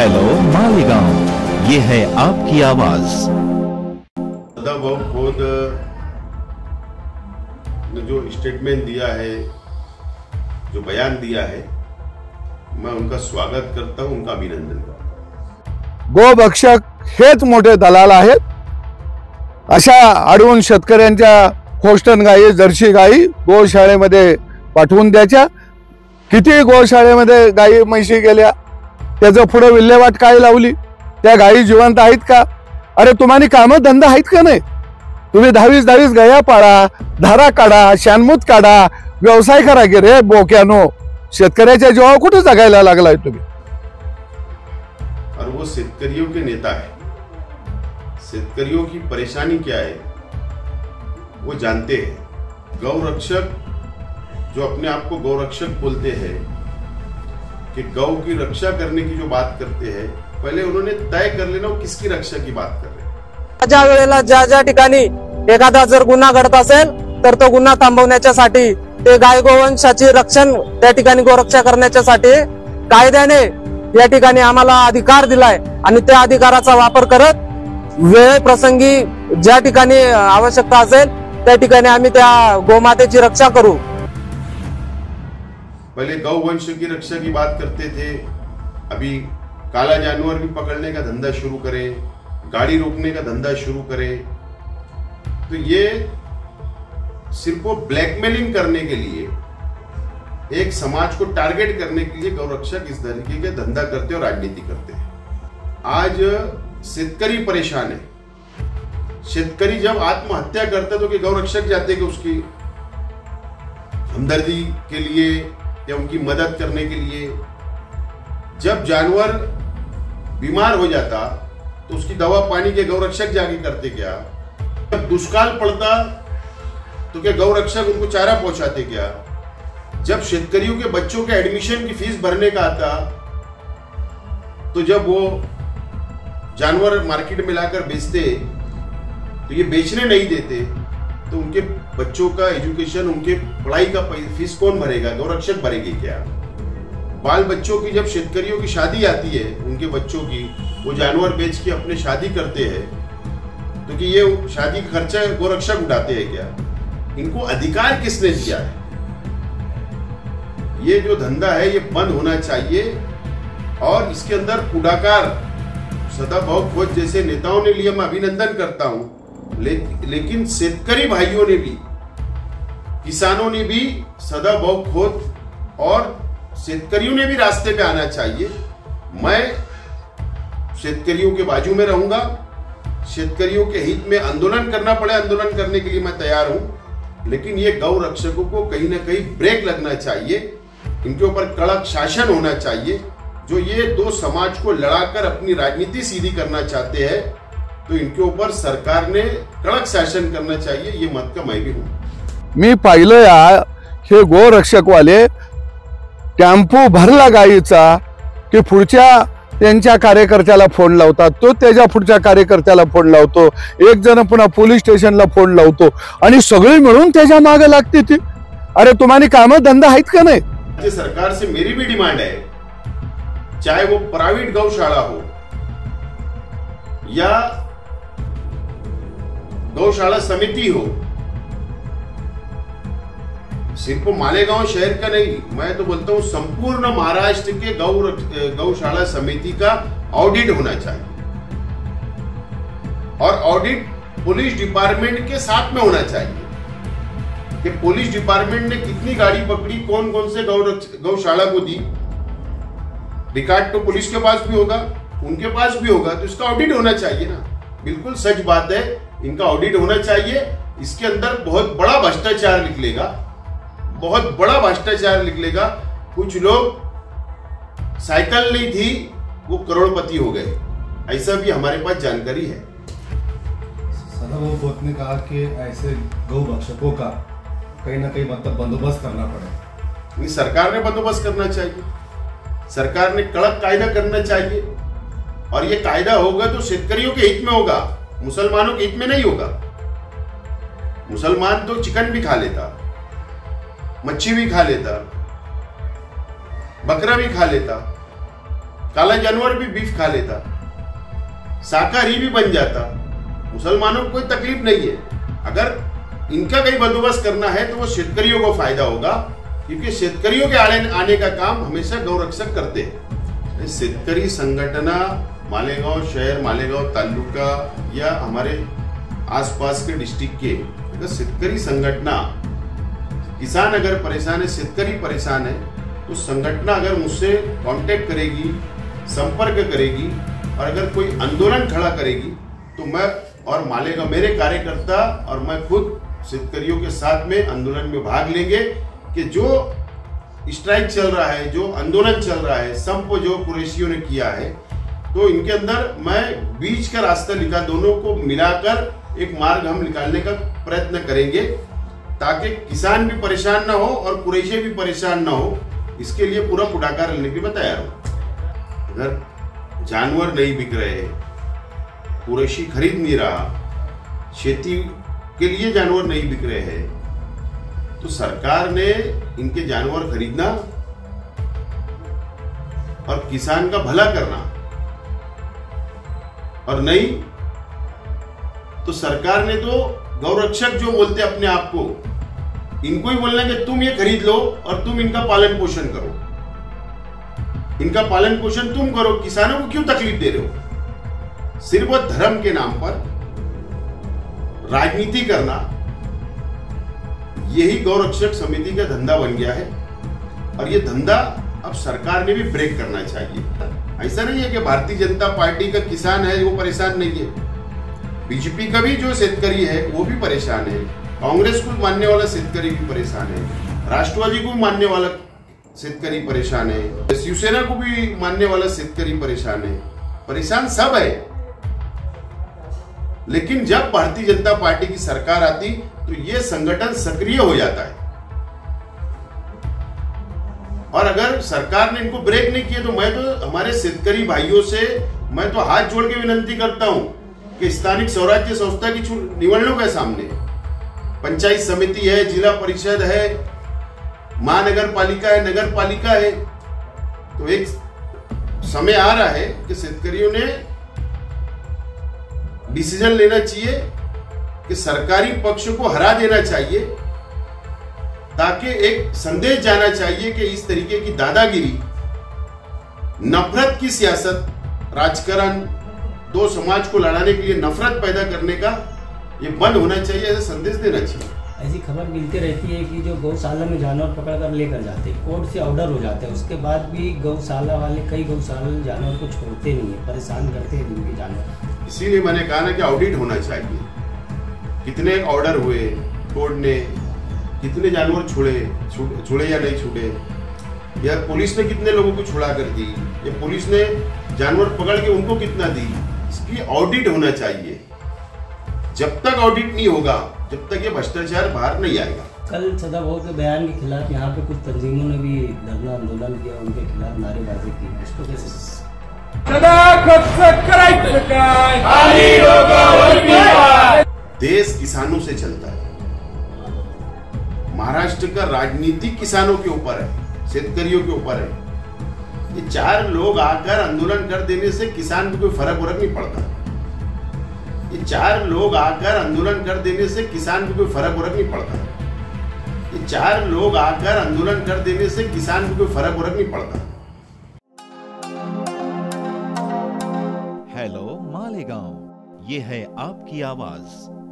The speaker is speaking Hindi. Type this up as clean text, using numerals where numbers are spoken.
हेलो मालेगांव, ये है आपकी आवाज। वो खुद ने जो स्टेटमेंट दिया है, जो बयान दिया है, मैं उनका स्वागत करता हूं, उनका अभिनंदन करता हूं। गोभक्षक हेच मोठे दलाल आहेत। अशा अडवून शेतकऱ्यांच्या होस्टन गायी, जर्सी गायी गोशाळेमध्ये पाठवून द्यायच्या। किती गोशाळेमध्ये गायी म्हशी गेल्या, त्याचं पुढे विल्हेवाट काय लावली? त्या गायी जिवंत आहेत का? अरे तुम्हाला कामं धंदा आहेत का नाही? तुम्ही 10-20 गाया पाळा, धारा काढा, शानमूत काढा, व्यवसाय करा की रे बोक्यानो। शेतकऱ्याच्या जीवावर कुठे जगायला लागलाय तुम्ही? और वो शेतकरियों के नेता है, शेतकरियों की परेशानी क्या है वो जानते हैं। गौरक्षक जो अपने आप को गौरक्षक बोलते हैं कि गौ की रक्षा करने की जो बात करते हैं, पहले उन्होंने तय कर लेना वो किसकी रक्षा की बात कर रहे हैं। ज्या वेळेला ज्या ठिकाणी एखादा जर गुन्हा घडत असेल तर तो गुन्हा थांबवण्यासाठी, ते गाय गोवंशाची रक्षण त्या ठिकाणी गोरक्षा करण्यासाठी कायद्याने या ठिकाणी आम्हाला अधिकार दिलाय आणि त्या अधिकाराचा वापर करत वेळ प्रसंगी ज्या ठिकाणी आवश्यकता असेल त्या ठिकाणी आम्ही त्या गोमातेची रक्षा करू। पहले गौ वंश की रक्षा की बात करते थे, अभी काला जानवर भी पकड़ने का धंधा शुरू करें, गाड़ी रोकने का धंधा शुरू करें। तो ये सिर्फ वो ब्लैकमेलिंग करने के लिए, एक समाज को टारगेट करने के लिए गौरक्षक इस तरीके के धंधा करते और राजनीति करते हैं। आज शेतकरी परेशान है। शेतकरी जब आत्महत्या करता तो कि गौरक्षक जाते कि उसकी हमदर्दी के लिए या उनकी मदद करने के लिए। जब जानवर बीमार हो जाता तो उसकी दवा पानी के गौरक्षक जाके करते क्या? जब दुष्काल पड़ता तो क्या गौरक्षक उनको चारा पहुंचाते क्या? जब शेतकरियों के बच्चों के एडमिशन की फीस भरने का आता तो जब वो जानवर मार्केट में लाकर बेचते तो ये बेचने नहीं देते तो उनके बच्चों का एजुकेशन, उनके पढ़ाई का फीस कौन भरेगा? गौरक्षक भरेगी क्या? बाल बच्चों की जब शेतकरियों की शादी आती है, उनके बच्चों की, वो जानवर बेच के अपने शादी करते हैं तो कि ये शादी खर्चा गौरक्षक उठाते हैं क्या? इनको अधिकार किसने दिया है? ये जो धंधा है ये बंद होना चाहिए और इसके अंदर पुढाकार सदाभाऊ खोत जैसे नेताओं ने लिया, मैं अभिनंदन करता हूं। लेकिन शेतकरी भाइयों ने भी, किसानों ने भी, सदाभाऊ खोत और शेतकरियों ने भी रास्ते पे आना चाहिए। मैं शेतकरियों के बाजू में रहूंगा। शेतकरियों के हित में आंदोलन करना पड़े, आंदोलन करने के लिए मैं तैयार हूं। लेकिन ये गौ रक्षकों को कहीं ना कहीं ब्रेक लगना चाहिए, इनके ऊपर कड़क शासन होना चाहिए। जो ये दो समाज को लड़ाकर अपनी राजनीति सीधी करना चाहते हैं तो इनके ऊपर सरकार ने कड़क शासन करना चाहिए। ये मत का मैं भी हूं। मी पाहिलं हे गोरक्षकवाले टेम्पो भरला गायीचा की पुढच्या त्यांच्या कार्यकर्त्याला फोन लावतात, तो त्याच्या पुढच्या कार्यकर्त्याला फोन लावतो, एक जण पुन्हा पोलीस स्टेशनला फोन लावतो आणि सगळे मिळून त्याच्या मागे लागते ती। अरे तुम्हाला कामं धंदा आहेत का नाही? राज्य सरकार से मेरी भी डिमांड है, चाहे वो प्राइवेट गौशाला हो या गौशाला समिति हो, सिर्फ मालेगांव शहर का नहीं, मैं तो बोलता हूं संपूर्ण महाराष्ट्र के गौशाला समिति का ऑडिट होना चाहिए और ऑडिट पुलिस डिपार्टमेंट के साथ में होना चाहिए कि पुलिस डिपार्टमेंट ने कितनी गाड़ी पकड़ी, कौन कौन से गौशाला को दी। रिकॉर्ड तो पुलिस के पास भी होगा, उनके पास भी होगा, तो इसका ऑडिट होना चाहिए ना। बिल्कुल सच बात है, इनका ऑडिट होना चाहिए। इसके अंदर बहुत बड़ा भ्रष्टाचार निकलेगा, बहुत बड़ा भ्रष्टाचार निकलेगा। कुछ लोग साइकिल नहीं थी वो करोड़पति हो गए, ऐसा भी हमारे पास जानकारी है। सदाभाऊ खोत ने कहा कि ऐसे गौ भक्षकों का कहीं ना कहीं मतलब बंदोबस्त करना पड़ेगा। सरकार ने बंदोबस्त करना चाहिए, सरकार ने कड़क कायदा करना चाहिए और ये कायदा होगा तो शेतकरियों के हित में होगा, मुसलमानों के हित में नहीं होगा। मुसलमान तो चिकन भी खा लेता, मच्छी भी खा लेता, बकरा भी खा लेता, काला जानवर भी बीफ खा लेता, शाकाहारी भी बन जाता, मुसलमानों को कोई तकलीफ नहीं है। अगर इनका कहीं बंदोबस्त करना है तो वो शेतकरियों को फायदा होगा, क्योंकि शेतकरियों के आने का काम हमेशा गौरक्षक करते हैं। शेतकरी संघटना मालेगांव शहर, मालेगांव तालुका या हमारे आसपास के डिस्ट्रिक्ट के अगर शेतकरी संगठना, किसान अगर परेशान है, शेतकरी परेशान है, तो संगठना अगर मुझसे कांटेक्ट करेगी, संपर्क करेगी और अगर कोई आंदोलन खड़ा करेगी तो मैं और मालेगांव मेरे कार्यकर्ता और मैं खुद शेतकरियों के साथ में आंदोलन में भाग लेंगे कि जो स्ट्राइक चल रहा है, जो आंदोलन चल रहा है, संप जो कुरैशियों ने किया है, तो इनके अंदर मैं बीच का रास्ता निकाल, दोनों को मिलाकर एक मार्ग हम निकालने का प्रयत्न करेंगे ताकि किसान भी परेशान ना हो और कुरैशी भी परेशान ना हो। इसके लिए पूरा पुढाकार लेने के लिए मैं तैयार हूं। अगर जानवर नहीं बिक रहे, कुरैशी खरीद नहीं रहा, खेती के लिए जानवर नहीं बिक रहे हैं, तो सरकार ने इनके जानवर खरीदना और किसान का भला करना, और नहीं तो सरकार ने तो गौरक्षक जो बोलते अपने आप को, इनको ही बोलना कि तुम ये खरीद लो और तुम इनका पालन पोषण करो, इनका पालन पोषण तुम करो, किसानों को क्यों तकलीफ दे रहे हो? सिर्फ वो धर्म के नाम पर राजनीति करना, यही गौरक्षक समिति का धंधा बन गया है और ये धंधा अब सरकार ने भी ब्रेक करना चाहिए। ऐसा नहीं है कि भारतीय जनता पार्टी का किसान है वो परेशान नहीं है, बीजेपी का भी जो शेतकरी है वो भी परेशान है, कांग्रेस को मानने वाला शेतकरी भी परेशान है, राष्ट्रवादी को मानने वाला शेतकरी परेशान है, शिवसेना को भी मानने वाला शेतकरी परेशान है, परेशान सब है। लेकिन जब भारतीय जनता पार्टी की सरकार आती तो ये संगठन सक्रिय हो जाता है, और अगर सरकार ने इनको ब्रेक नहीं किया तो मैं तो हमारे शेतकरी भाइयों से मैं तो हाथ जोड़ के विनंती करता हूं कि स्थानिक स्वराज्य संस्था की निवडणूक है सामने, पंचायत समिति है, जिला परिषद है, महानगर पालिका है, नगर पालिका है, तो एक समय आ रहा है कि शेतकरियों ने डिसीजन लेना चाहिए कि सरकारी पक्ष को हरा देना चाहिए, ताकि एक संदेश जाना चाहिए कि इस तरीके की दादागिरी, नफरत की सियासत, राजकारण, दो समाज को लड़ाने के लिए नफरत पैदा करने का ये बंद होना चाहिए, ऐसा संदेश देना चाहिए। ऐसी खबर मिलती रहती है कि जो गौशाला में जानवर पकड़कर लेकर जाते हैं, कोर्ट से ऑर्डर हो जाते हैं, उसके बाद भी गौशाला वाले कई गौशाला जानवर को छोड़ते नहीं है, परेशान करते हैं उनके जानवर। इसीलिए मैंने कहा ना कि ऑडिट होना चाहिए, कितने ऑर्डर हुए कोर्ट ने, कितने जानवर छुड़े या नहीं छुड़े, या पुलिस ने कितने लोगों को छुड़ा कर दी, या पुलिस ने जानवर पकड़ के उनको कितना दी, इसकी ऑडिट होना चाहिए। जब तक ऑडिट नहीं होगा जब तक ये भ्रष्टाचार बाहर नहीं आएगा। कल सदाभाऊ के बयान के खिलाफ यहाँ पे कुछ तंजीमों ने भी धरना आंदोलन किया, उनके खिलाफ नारेबाजी की, इसको कैसे? देश किसानों से चलता है, महाराष्ट्र का राजनीति किसानों के ऊपर है, शेतकरियों के ऊपर है। ये चार लोग आकर आंदोलन कर देने से किसान को कोई फर्क नहीं पड़ता, ये चार लोग आकर आंदोलन कर देने से किसान को कोई फर्क नहीं पड़ता, ये चार लोग आकर आंदोलन कर देने से किसान को कोई फर्क नहीं पड़ता। हेलो मालेगांव, ये है आपकी आवाज।